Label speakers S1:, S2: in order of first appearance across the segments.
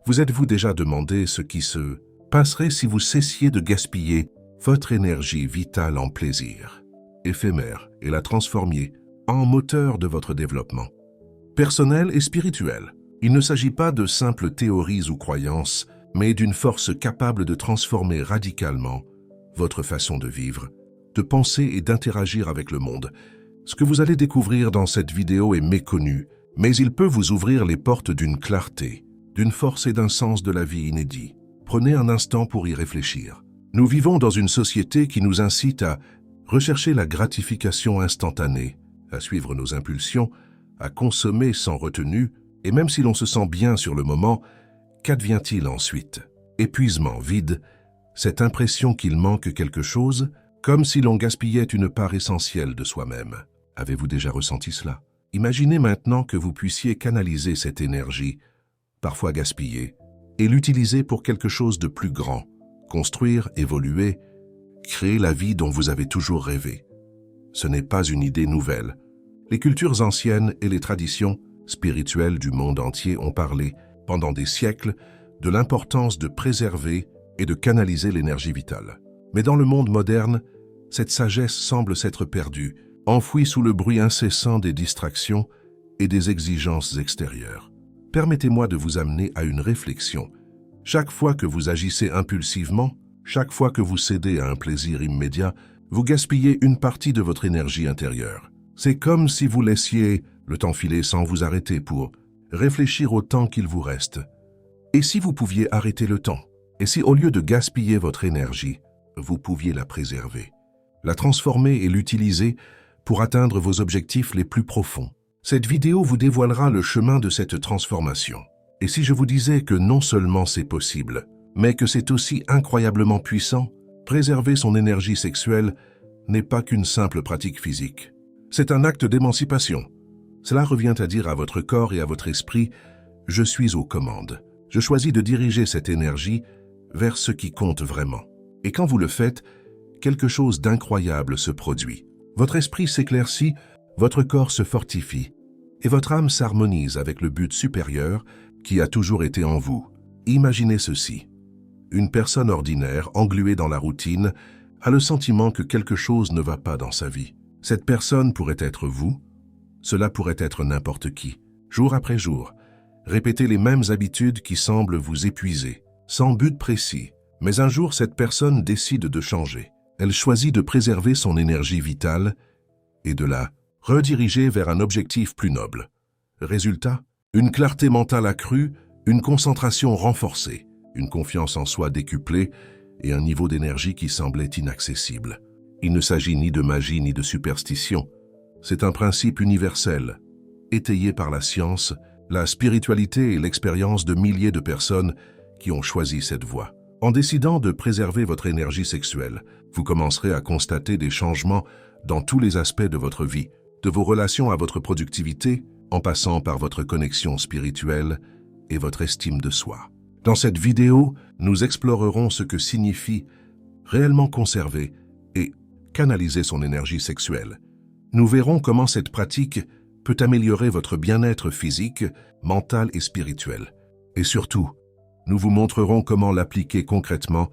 S1: Vous êtes-vous déjà demandé ce qui se passerait si vous cessiez de gaspiller votre énergie vitale en plaisir éphémère et la transformiez en moteur de votre développement personnel et spirituel? Il ne s'agit pas de simples théories ou croyances, mais d'une force capable de transformer radicalement votre façon de vivre, de penser et d'interagir avec le monde. Ce que vous allez découvrir dans cette vidéo est méconnu, mais il peut vous ouvrir les portes d'une clarté, d'une force et d'un sens de la vie inédit. Prenez un instant pour y réfléchir. Nous vivons dans une société qui nous incite à rechercher la gratification instantanée, à suivre nos impulsions, à consommer sans retenue, et même si l'on se sent bien sur le moment, qu'advient-il ensuite? Épuisement, vide, cette impression qu'il manque quelque chose, comme si l'on gaspillait une part essentielle de soi-même. Avez-vous déjà ressenti cela? Imaginez maintenant que vous puissiez canaliser cette énergie, parfois gaspillée, et l'utiliser pour quelque chose de plus grand, construire, évoluer, créer la vie dont vous avez toujours rêvé. Ce n'est pas une idée nouvelle. Les cultures anciennes et les traditions spirituelles du monde entier ont parlé, pendant des siècles, de l'importance de préserver et de canaliser l'énergie vitale. Mais dans le monde moderne, cette sagesse semble s'être perdue, enfouie sous le bruit incessant des distractions et des exigences extérieures. Permettez-moi de vous amener à une réflexion. Chaque fois que vous agissez impulsivement, chaque fois que vous cédez à un plaisir immédiat, vous gaspillez une partie de votre énergie intérieure. C'est comme si vous laissiez le temps filer sans vous arrêter pour réfléchir au temps qu'il vous reste. Et si vous pouviez arrêter le temps? Et si au lieu de gaspiller votre énergie, vous pouviez la préserver, la transformer et l'utiliser pour atteindre vos objectifs les plus profonds? Cette vidéo vous dévoilera le chemin de cette transformation. Et si je vous disais que non seulement c'est possible, mais que c'est aussi incroyablement puissant, préserver son énergie sexuelle n'est pas qu'une simple pratique physique. C'est un acte d'émancipation. Cela revient à dire à votre corps et à votre esprit « Je suis aux commandes. Je choisis de diriger cette énergie vers ce qui compte vraiment. » Et quand vous le faites, quelque chose d'incroyable se produit. Votre esprit s'éclaircit, votre corps se fortifie, et votre âme s'harmonise avec le but supérieur qui a toujours été en vous. Imaginez ceci. Une personne ordinaire, engluée dans la routine, a le sentiment que quelque chose ne va pas dans sa vie. Cette personne pourrait être vous, cela pourrait être n'importe qui. Jour après jour, répétez les mêmes habitudes qui semblent vous épuiser, sans but précis. Mais un jour, cette personne décide de changer. Elle choisit de préserver son énergie vitale et de la rediriger vers un objectif plus noble. Résultat, une clarté mentale accrue, une concentration renforcée, une confiance en soi décuplée et un niveau d'énergie qui semblait inaccessible. Il ne s'agit ni de magie ni de superstition. C'est un principe universel, étayé par la science, la spiritualité et l'expérience de milliers de personnes qui ont choisi cette voie. En décidant de préserver votre énergie sexuelle, vous commencerez à constater des changements dans tous les aspects de votre vie, de vos relations à votre productivité, en passant par votre connexion spirituelle et votre estime de soi. Dans cette vidéo, nous explorerons ce que signifie réellement conserver et canaliser son énergie sexuelle. Nous verrons comment cette pratique peut améliorer votre bien-être physique, mental et spirituel. Et surtout, nous vous montrerons comment l'appliquer concrètement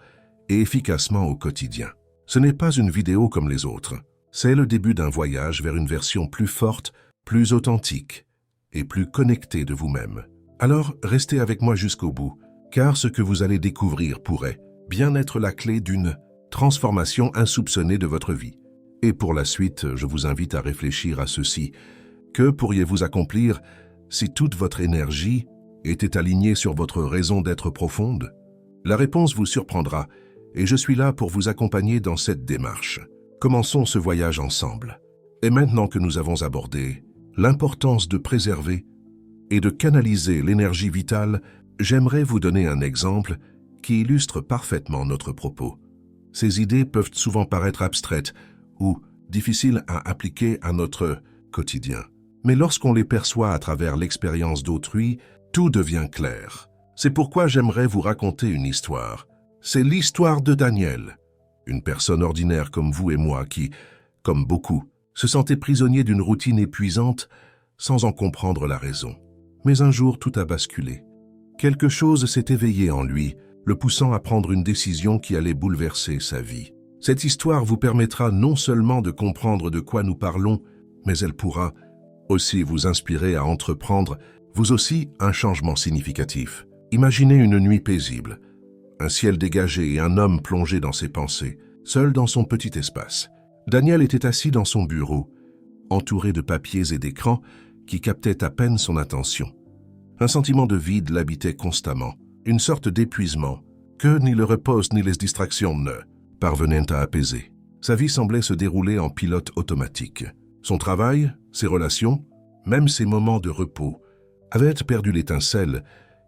S1: et efficacement au quotidien. Ce n'est pas une vidéo comme les autres. C'est le début d'un voyage vers une version plus forte, plus authentique et plus connectée de vous-même. Alors, restez avec moi jusqu'au bout, car ce que vous allez découvrir pourrait bien être la clé d'une transformation insoupçonnée de votre vie. Et pour la suite, je vous invite à réfléchir à ceci. Que pourriez-vous accomplir si toute votre énergie était alignée sur votre raison d'être profonde? La réponse vous surprendra, et je suis là pour vous accompagner dans cette démarche. Commençons ce voyage ensemble. Et maintenant que nous avons abordé l'importance de préserver et de canaliser l'énergie vitale, j'aimerais vous donner un exemple qui illustre parfaitement notre propos. Ces idées peuvent souvent paraître abstraites ou difficiles à appliquer à notre quotidien. Mais lorsqu'on les perçoit à travers l'expérience d'autrui, tout devient clair. C'est pourquoi j'aimerais vous raconter une histoire. C'est l'histoire de Daniel, une personne ordinaire comme vous et moi qui, comme beaucoup, se sentait prisonnier d'une routine épuisante sans en comprendre la raison. Mais un jour, tout a basculé. Quelque chose s'est éveillé en lui, le poussant à prendre une décision qui allait bouleverser sa vie. Cette histoire vous permettra non seulement de comprendre de quoi nous parlons, mais elle pourra aussi vous inspirer à entreprendre, vous aussi, un changement significatif. Imaginez une nuit paisible, un ciel dégagé et un homme plongé dans ses pensées, seul dans son petit espace. Daniel était assis dans son bureau, entouré de papiers et d'écrans qui captaient à peine son attention. Un sentiment de vide l'habitait constamment, une sorte d'épuisement que ni le repos ni les distractions ne parvenaient à apaiser. Sa vie semblait se dérouler en pilote automatique. Son travail, ses relations, même ses moments de repos, avaient perdu l'étincelle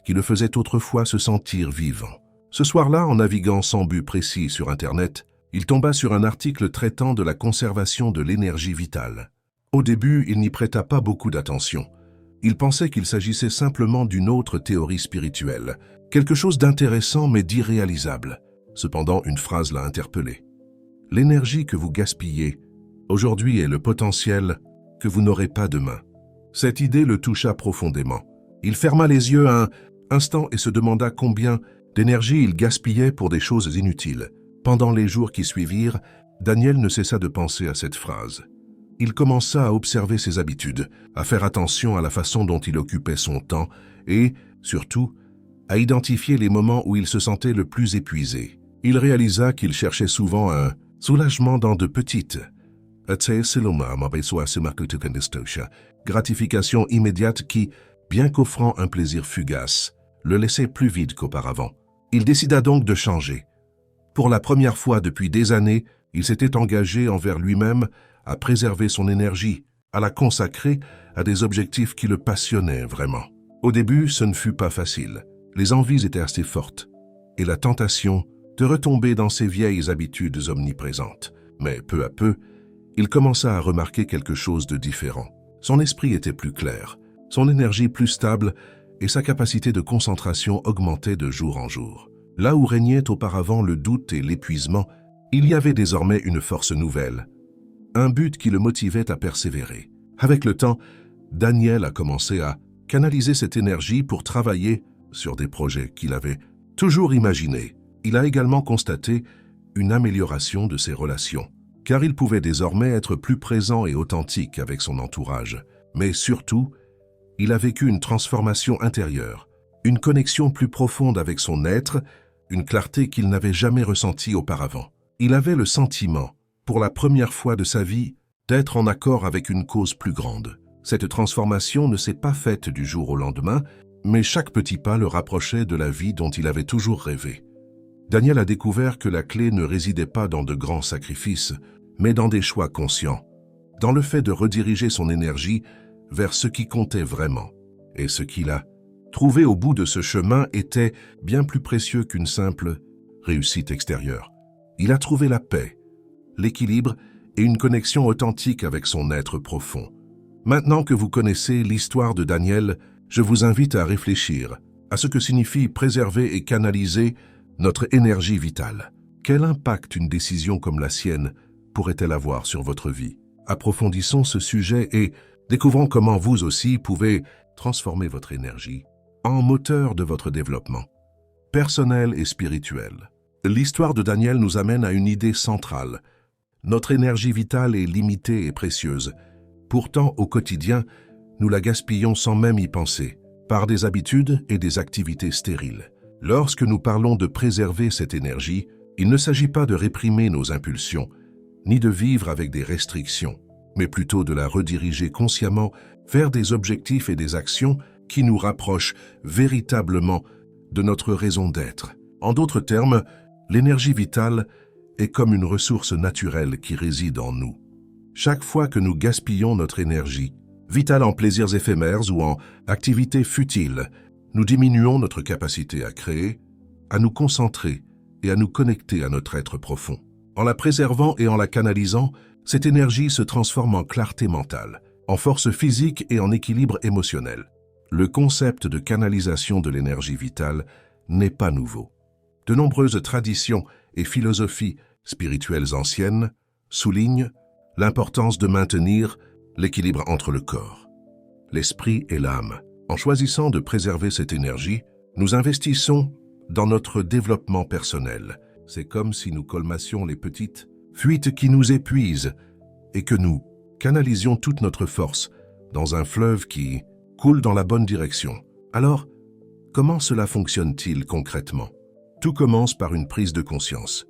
S1: qui le faisait autrefois se sentir vivant. Ce soir-là, en naviguant sans but précis sur Internet, il tomba sur un article traitant de la conservation de l'énergie vitale. Au début, il n'y prêta pas beaucoup d'attention. Il pensait qu'il s'agissait simplement d'une autre théorie spirituelle, quelque chose d'intéressant mais d'irréalisable. Cependant, une phrase l'a interpellé. « L'énergie que vous gaspillez aujourd'hui est le potentiel que vous n'aurez pas demain. » Cette idée le toucha profondément. Il ferma les yeux un instant et se demanda combien d'énergie il gaspillait pour des choses inutiles. Pendant les jours qui suivirent, Daniel ne cessa de penser à cette phrase. Il commença à observer ses habitudes, à faire attention à la façon dont il occupait son temps et, surtout, à identifier les moments où il se sentait le plus épuisé. Il réalisa qu'il cherchait souvent un soulagement dans de petites gratifications immédiates qui, bien qu'offrant un plaisir fugace, le laissaient plus vide qu'auparavant. Il décida donc de changer. Pour la première fois depuis des années, il s'était engagé envers lui-même à préserver son énergie, à la consacrer à des objectifs qui le passionnaient vraiment. Au début, ce ne fut pas facile. Les envies étaient assez fortes et la tentation de retomber dans ses vieilles habitudes omniprésentes. Mais peu à peu, il commença à remarquer quelque chose de différent. Son esprit était plus clair, son énergie plus stable et sa capacité de concentration augmentait de jour en jour. Là où régnait auparavant le doute et l'épuisement, il y avait désormais une force nouvelle, un but qui le motivait à persévérer. Avec le temps, Daniel a commencé à canaliser cette énergie pour travailler sur des projets qu'il avait toujours imaginés. Il a également constaté une amélioration de ses relations, car il pouvait désormais être plus présent et authentique avec son entourage. Mais surtout, il a vécu une transformation intérieure, une connexion plus profonde avec son être, une clarté qu'il n'avait jamais ressentie auparavant. Il avait le sentiment, pour la première fois de sa vie, d'être en accord avec une cause plus grande. Cette transformation ne s'est pas faite du jour au lendemain, mais chaque petit pas le rapprochait de la vie dont il avait toujours rêvé. Daniel a découvert que la clé ne résidait pas dans de grands sacrifices, mais dans des choix conscients, dans le fait de rediriger son énergie vers ce qui comptait vraiment. Et ce qu'il a trouvé au bout de ce chemin était bien plus précieux qu'une simple réussite extérieure. Il a trouvé la paix, l'équilibre et une connexion authentique avec son être profond. Maintenant que vous connaissez l'histoire de Daniel, je vous invite à réfléchir à ce que signifie préserver et canaliser notre énergie vitale. Quel impact une décision comme la sienne pourrait-elle avoir sur votre vie? Approfondissons ce sujet et découvrons comment vous aussi pouvez transformer votre énergie en moteur de votre développement, personnel et spirituel. L'histoire de Daniel nous amène à une idée centrale. Notre énergie vitale est limitée et précieuse. Pourtant, au quotidien, nous la gaspillons sans même y penser, par des habitudes et des activités stériles. Lorsque nous parlons de préserver cette énergie, il ne s'agit pas de réprimer nos impulsions, ni de vivre avec des restrictions, mais plutôt de la rediriger consciemment vers des objectifs et des actions qui nous rapprochent véritablement de notre raison d'être. En d'autres termes, l'énergie vitale est comme une ressource naturelle qui réside en nous. Chaque fois que nous gaspillons notre énergie, vitale en plaisirs éphémères ou en activités futiles, nous diminuons notre capacité à créer, à nous concentrer et à nous connecter à notre être profond. En la préservant et en la canalisant, cette énergie se transforme en clarté mentale, en force physique et en équilibre émotionnel. Le concept de canalisation de l'énergie vitale n'est pas nouveau. De nombreuses traditions et philosophies spirituelles anciennes soulignent l'importance de maintenir l'équilibre entre le corps, l'esprit et l'âme. En choisissant de préserver cette énergie, Nous investissons dans notre développement personnel. C'est comme si nous colmassions les petites fuites qui nous épuisent et que nous canalisions toute notre force dans un fleuve qui coule dans la bonne direction. Alors, comment cela fonctionne-t-il concrètement? Tout commence par une prise de conscience.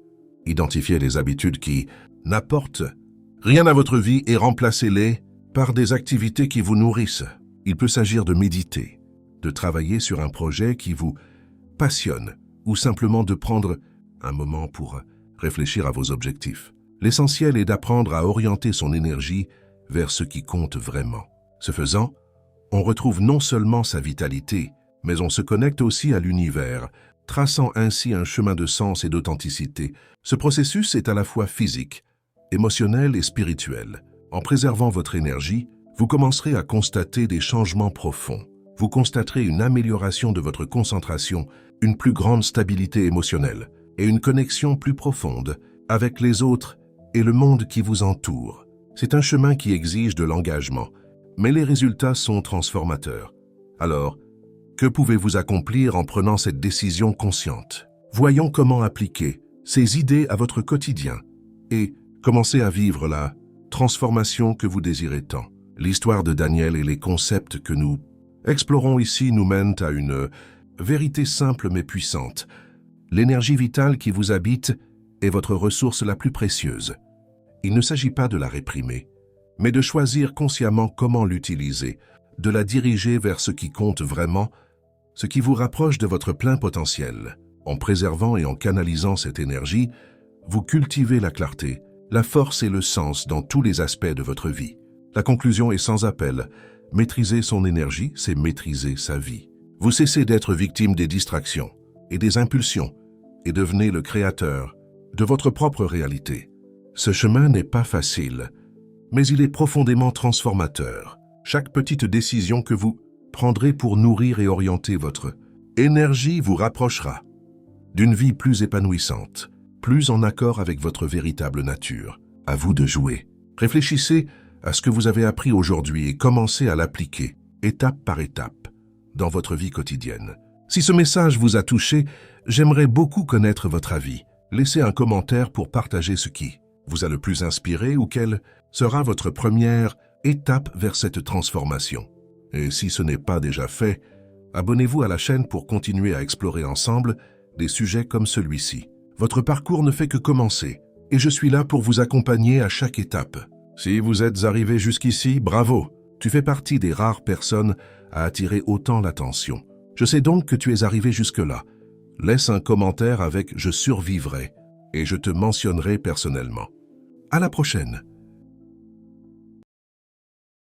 S1: Identifiez les habitudes qui n'apportent rien à votre vie et remplacez-les par des activités qui vous nourrissent. Il peut s'agir de méditer, de travailler sur un projet qui vous passionne ou simplement de prendre un moment pour réfléchir à vos objectifs. L'essentiel est d'apprendre à orienter son énergie vers ce qui compte vraiment. Ce faisant, on retrouve non seulement sa vitalité, mais on se connecte aussi à l'univers, traçant ainsi un chemin de sens et d'authenticité. Ce processus est à la fois physique, émotionnel et spirituel. En préservant votre énergie, vous commencerez à constater des changements profonds. Vous constaterez une amélioration de votre concentration, une plus grande stabilité émotionnelle et une connexion plus profonde avec les autres et le monde qui vous entoure. C'est un chemin qui exige de l'engagement, mais les résultats sont transformateurs. Alors, que pouvez-vous accomplir en prenant cette décision consciente? Voyons comment appliquer ces idées à votre quotidien et commencer à vivre la transformation que vous désirez tant. L'histoire de Daniel et les concepts que nous explorons ici nous mènent à une vérité simple mais puissante. L'énergie vitale qui vous habite est votre ressource la plus précieuse. Il ne s'agit pas de la réprimer, mais de choisir consciemment comment l'utiliser, de la diriger vers ce qui compte vraiment, ce qui vous rapproche de votre plein potentiel. En préservant et en canalisant cette énergie, vous cultivez la clarté, la force et le sens dans tous les aspects de votre vie. La conclusion est sans appel. Maîtriser son énergie, c'est maîtriser sa vie. Vous cessez d'être victime des distractions et des impulsions et devenez le créateur de votre propre réalité. Ce chemin n'est pas facile, mais il est profondément transformateur. Chaque petite décision que vous prendrez pour nourrir et orienter votre énergie vous rapprochera d'une vie plus épanouissante, plus en accord avec votre véritable nature. À vous de jouer. Réfléchissez à ce que vous avez appris aujourd'hui et commencez à l'appliquer, étape par étape, dans votre vie quotidienne. Si ce message vous a touché, j'aimerais beaucoup connaître votre avis. Laissez un commentaire pour partager ce qui vous a le plus inspiré ou quelle sera votre première étape vers cette transformation. Et si ce n'est pas déjà fait, abonnez-vous à la chaîne pour continuer à explorer ensemble des sujets comme celui-ci. Votre parcours ne fait que commencer, et je suis là pour vous accompagner à chaque étape. Si vous êtes arrivé jusqu'ici, bravo! Tu fais partie des rares personnes à attirer autant l'attention. Je sais donc que tu es arrivé jusque-là. Laisse un commentaire avec « Je survivrai » et je te mentionnerai personnellement. À la prochaine!